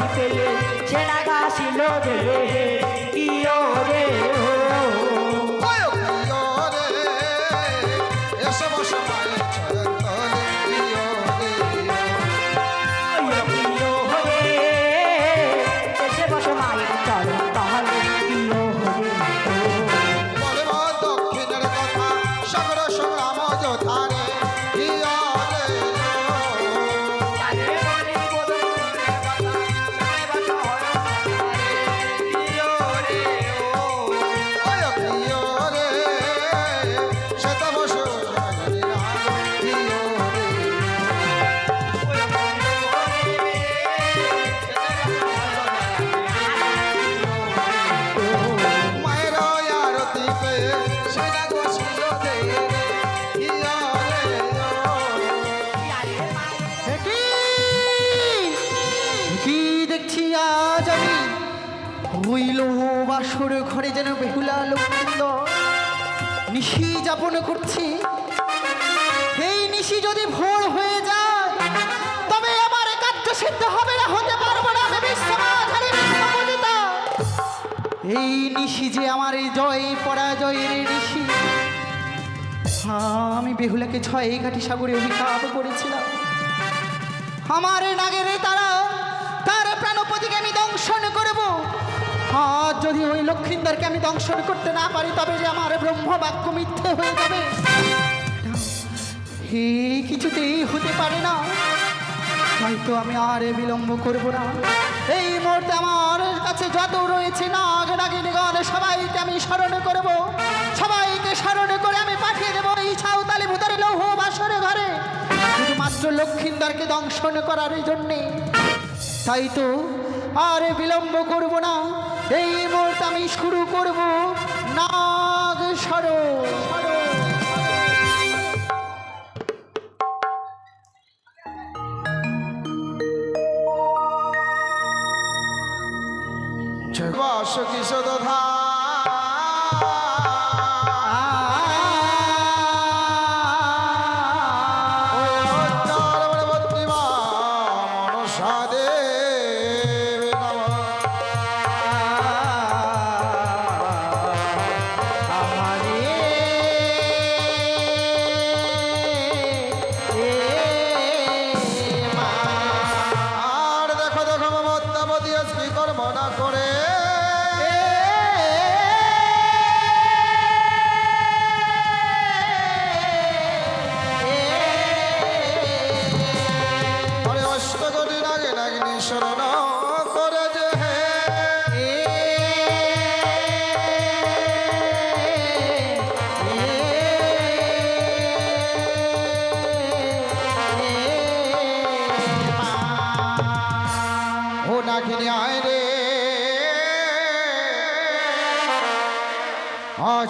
আরতি পেলে ছেড়া গাছিল রে ইয়ো রে এসে বসে মায়ের চরণ তলে ইয়ো রে ইয়ো রে এসে বসো মায়ের চরণ তলে ইয়ো রে বলব দক্ষিণের কথা সাগর সংগ্রাম যোধারে ইয়ো রে ইয়ো রে সে তো বসে ইয়ো রে মায়ের আরতি পেয়ে সেটা গোছিল দে ইয়ো রে কি দেখছি আজ আমি হইল বাসর ঘরে যেন বেহুলা লক্ষ্মীন্দ নিশি যাপন করছি। এই নিশি যদি ভোর হয়ে যায় তবে আমার কার্য সিদ্ধ হবে না, হতে পারবো না। আমি বিশ্বমাধারী বিশ্বপূজিতা। এই নিশি যে আমার এই জয় পরাজয়ের নিশি। আমি বেহুলাকে 6 ঘাটি সাগরে অভিশাপ করেছিলাম। আমার নাগের তারা তার প্রাণপতিকে আমি দংশন করব। আর যদি ওই লক্ষিন্দরকে আমি দংশন করতে না পারি তবে যে আমার ব্রহ্ম বাক্য মিথ্যে হয়ে যাবে। হে কিছুতেই হতে পারে না। হয়তো আমি আর বিলম্ব করব না। এই মুহূর্তে আমার কাছে যত রয়েছে নাগ নাগিনীগণ সবাইকে আমি স্মরণ করব। সবাইকে স্মরণ করে আমি পাঠিয়ে দেবো এই সাঁওতালি ভূতারি লৌহ বাসরে ঘরে, শুধুমাত্র লক্ষিন্দরকে দংশন করার জন্যে। তাই তো আর বিলম্ব করব না। এই মুহূর্তে আমি শুরু করব নাগ স্মরণ। বাস কিশোর ধা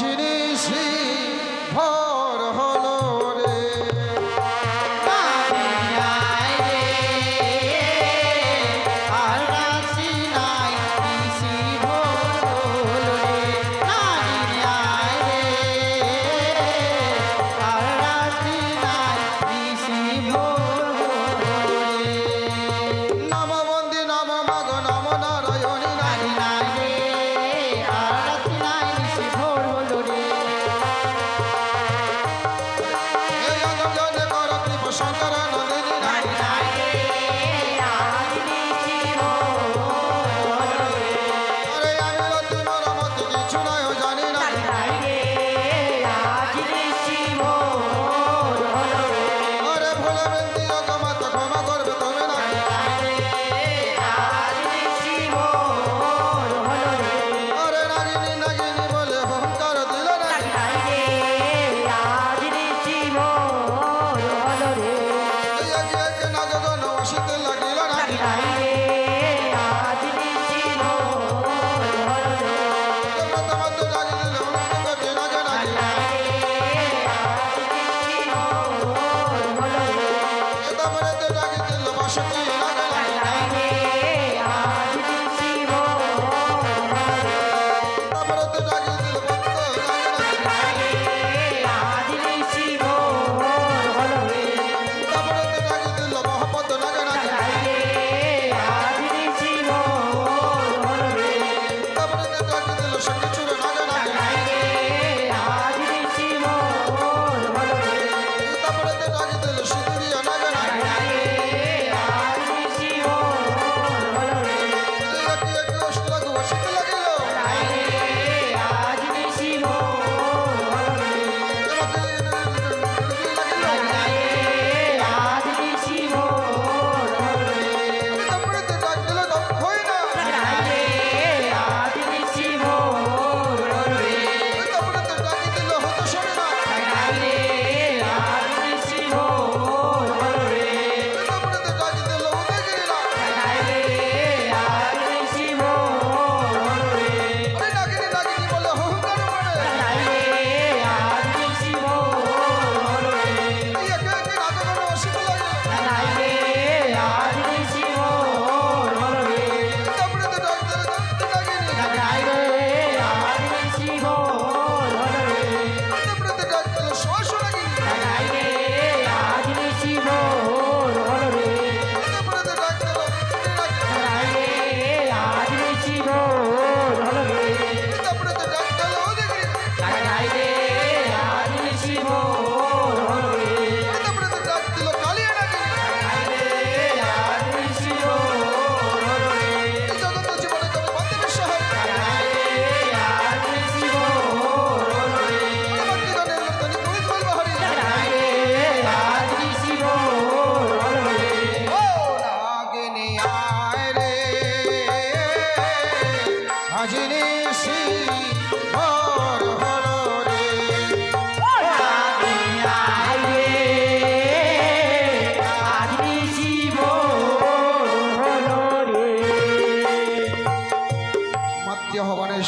জিনিসি ভোর হলো রে আর রাশি নাই নিশি ভোর হলো রে। আর রাশি নাই নিশি ভোর হলো রে। নববন্দী নব মাগ নম নারায়ণী নারী আর রাশি নাই নিশি ভোর হলো রে।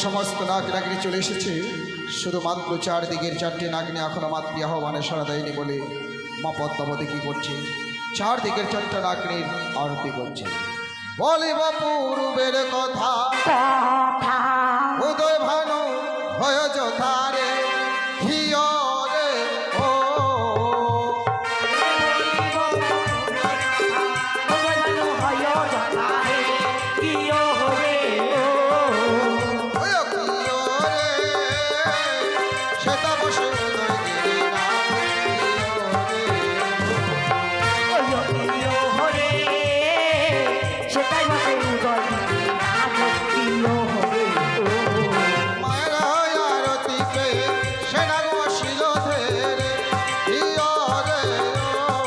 সমস্ত নাগ নাগিনী চলে এসেছে, শুধুমাত্র চারদিকের চারটি নাগিনী এখনো মাতৃ আহ্বানে সাড়া দেয়নি বলে মা পদ্মাবতী কি করছে, চারদিকের চারটা নাগিনীর আরতি করছে। বলিব পূর্বের কথা, কথা উদয় ভানু হয় যথারে, হিয় রে ও হয় হিয় রে, সেটা বসে উদয় গিরি নাম, হিয় রে। সেটাই বসে উদয় মায়েরা আরতি পেয়ে সেনা বসিল ধেরে, হিয় রে ও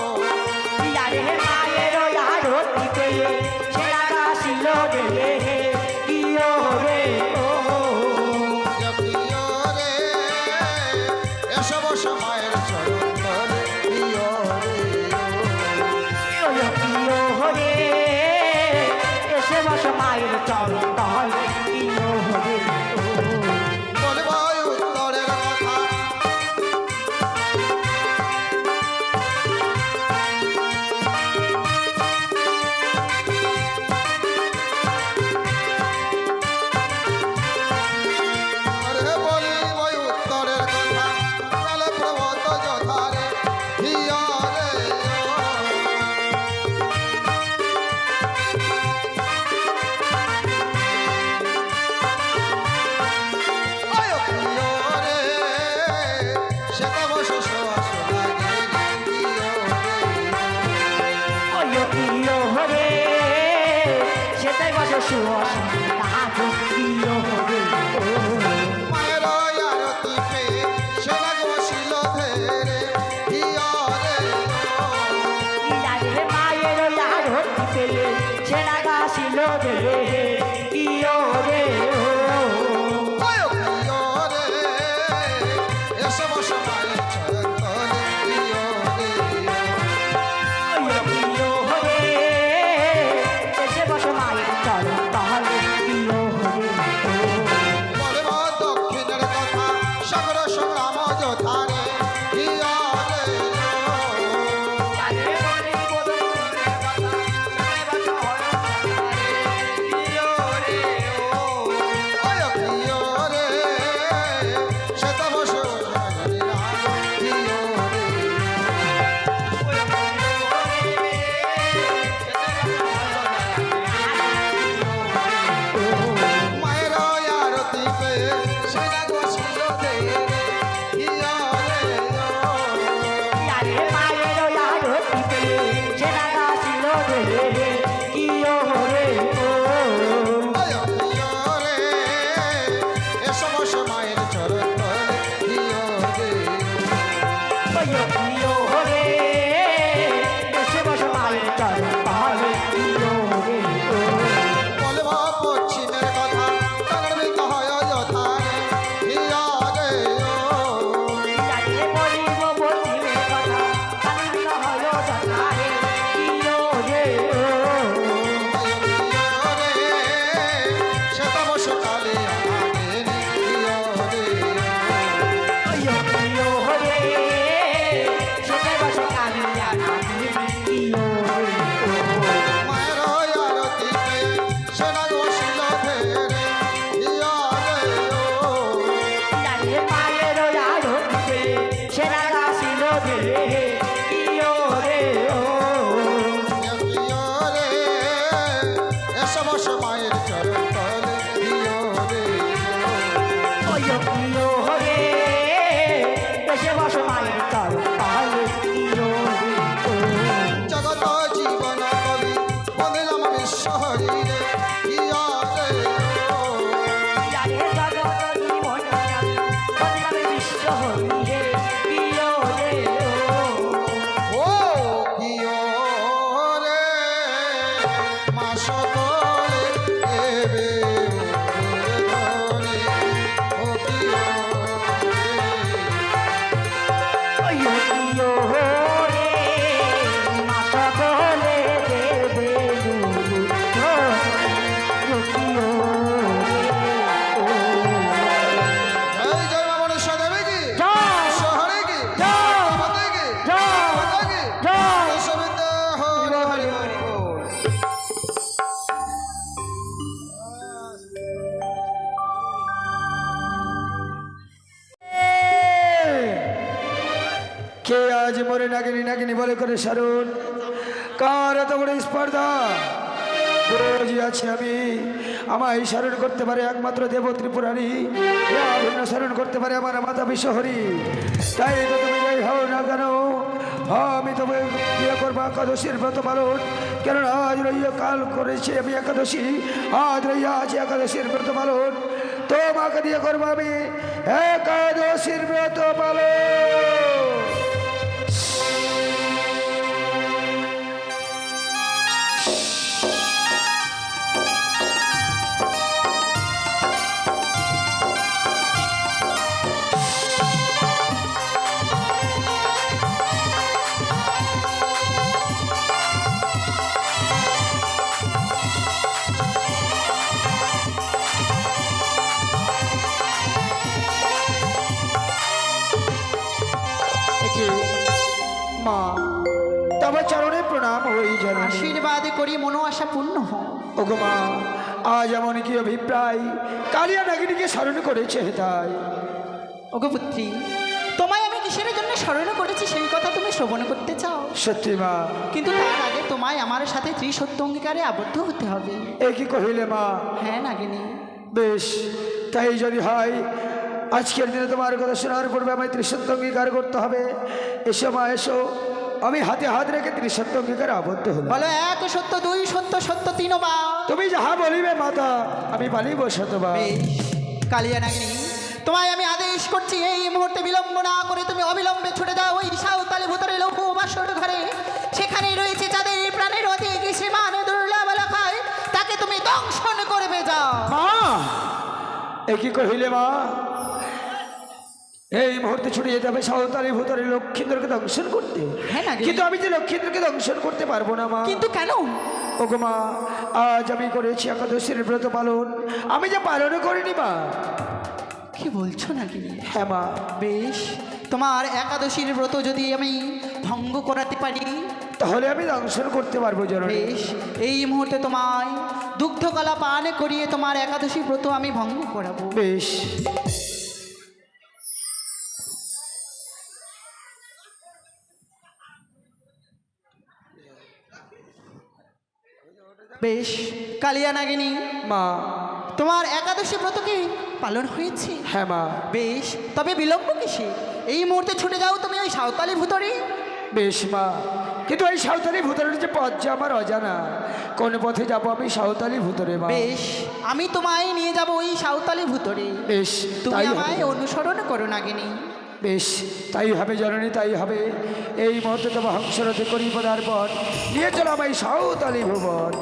ইয়ারে মায়ের আরতি পেয়ে সেরা গাছিল রে কিও রে ও প্রিয় রে, এসব সময়ের চরণ তলে, প্রিয় রে কিও রে এসে বস মায়ের চরণ তলে কিও রে বলব উত্তরের কথা, আরে বলিব উত্তরের কথা, চলে প্রভত যথারে, হিয় রে আয় প্রিয় রে, সেটা বসে শোনা গিরি, প্রিয় রে কিও রে সেটাই বসে শুয়স কিও রে মায়ের আরতি পেয়ে সেনা বসিল ধেরে, হিয় রে ইয়ারে মায়ের আরতি পেয়ে সেরা গাছিল রে কিও রে ও আয় প্রিয় রে, এসব সময়ের চরণ তলে, প্রিয় রে কিও রে এসে বসে মায়ের চরণ তলে কিও রে বলব দক্ষিণের কথা, সাগর সংগ্রাম যথারে, হিয় রে আয় প্রিয় রে, সেটা বসে প্রিয় রে মায়ের আরতি পেয়ে সেনা বসিল ধেরে, হিয় রে ইয়ারে মায়ের আরতি পেয়ে সেরা গাছিল রে কিও রে ও আয় প্রিয় রে, এসব সময়ের চরণ তলে, প্রিয় রে কিও রে এসে বসে মায়ের চরণ তলে কিও রে ও বলব পশ্চিমের কথা, কাঙ্গিত হয় যথারে, হিয় রে ইয়ারে বলিব বলিবে কথা কান্না হয় যথারে কিও রে ও প্রিয় রে, সেটা বসে কালে আমাদের, প্রিয় রে কিও রে সেটাই বসে কালিয়া কিও রে ও মায়ের আরতি পেয়ে সেনা বসিল ধেরে, হিয় রে ইয়ারে মায়ের আরতি পেয়ে সেরা গাছিল রে কিও রে ও প্রিয় রে, এসব সময়ের চরণ তলে, প্রিয় রে কিও রে এসে বসে মায়ের চরণ তলে কিও রে ও জগত জীবন কবি বলিলাম বিশ্ব হরি রে, হিয় রে ইয়ারে জগৎ জীবন বদলাবে বিশ্ব হইরে কিও রে ও ও প্রিয় রে, মা সকলে দেবে ধরে, ও প্রিয় রে কিও রে মা সকলে দেবে কিও রে ও নাগিনী বলে করে সারুন কার এত বড় স্পর্ধা বুঝি আছে আমি আমায় স্মরণ করতে পারে একমাত্র দেব ত্রিপুরারি ভিন্ন স্মরণ করতে পারে আমার মাতা বিশ্বহরি তাই তো তুমি যাই হও না কেন আমি তবে বিয়ে করবো একাদশীর ব্রত পালন কেননা আজ রইয়া কাল করেছি আমি একাদশী আজ রইয়া আছে একাদশীর ব্রত পালন তোমাকে দিয়ে করবো আমি একাদশীর ব্রত পালন মা তবে চরণে প্রণাম হই জানি আশীর্বাদ করি মনো আশা পূর্ণ হোক। ওগো মা আজ এমন কি অভিপ্রায় কালিয়া নাগিনীকে স্মরণ করেছে তাই ওগো পুত্রী, তোমায় আমি কিসের জন্য স্মরণ করেছি সেই কথা তুমি শ্রবণ করতে চাও? সত্যি মা কিন্তু তার আগে তোমায় আমার সাথে ত্রিসত্য অঙ্গীকারে আবদ্ধ হতে হবে। এ কি কহিলে মা? হ্যাঁ নাগিনী। বেশ তাই যদি হয় আজকের দিনে তোমার কথা শোনার পূর্বে আমায় ত্রিসত্য অঙ্গীকার করতে হবে। এসো মা এসো, আমি হাতে হাত রেখে ত্রিসত্য অঙ্গীকারে আবদ্ধ হলাম। বলো এক সত্য, দুই সত্য, সত্য তিনবার। তুমি যাহা বলিবে মাতা আমি পালিব শতবার। বেশ কালিয়া নাগিনী, তোমায় আমি আদেশ করছি এই মুহূর্তে বিলম্ব না করে তুমি অবিলম্বে ছুটে যাও ওই সাঁওতালি ভূতরে লৌহ বাসর ঘরে। সেখানেই রয়েছে যাদের প্রাণের অধিক শ্রীমান দুর্লভ লেখায়, তাকে তুমি দংশন করবে যাও। মা এ কি কহিলে মা? এই মুহূর্তে ছুটে যেতে হবে সাঁওতালি ভূতরে লক্ষ্মীন্দরকে দংশন করতে। হ্যাঁ নাগিনী। কিন্তু আমি যে লক্ষ্মীন্দরকে দংশন করতে পারবো না মা। কিন্তু কেন? ওগো মা আজ আমি করেছি একাদশীর ব্রত পালন, আমি যে পালন করিনি মা। কি বলছো নাগিনী? হ্যাঁ মা। বেশ, তোমার একাদশীর ব্রত যদি আমি ভঙ্গ করাতে পারি তাহলে আমি দংশন করতে পারবো জননী। বেশ, এই মুহূর্তে তোমায় দুগ্ধকলা পান করিয়ে তোমার একাদশী ব্রত আমি ভঙ্গ করাবো। বেশ বেশ কালিয়া নাগিনী, মা। তোমার একাদশী ব্রত কি পালন হয়েছে? হ্যাঁ মা। বেশ, তবে বিলম্ব কিসে? এই মুহূর্তে ছুটে যাও তুমি ওই সাঁওতালি ভূতরে। বেশ মা, কিন্তু এই সাঁওতালি ভূতরের যে পথ যে আমার অজানা, কোন পথে যাব আমি সাঁওতালি ভূতরে মা? বেশ, আমি তোমায় নিয়ে যাব ওই সাঁওতালি ভূতরে। বেশ তুমি তাই আমায় হবে। অনুসরণ করো নাগিনী। বেশ তাই হবে জননী, তাই হবে। এই মুহূর্তে তোমার হংসরথে করি পদার্পণ, নিয়ে চলো আমায় সাঁওতালি ভুবন।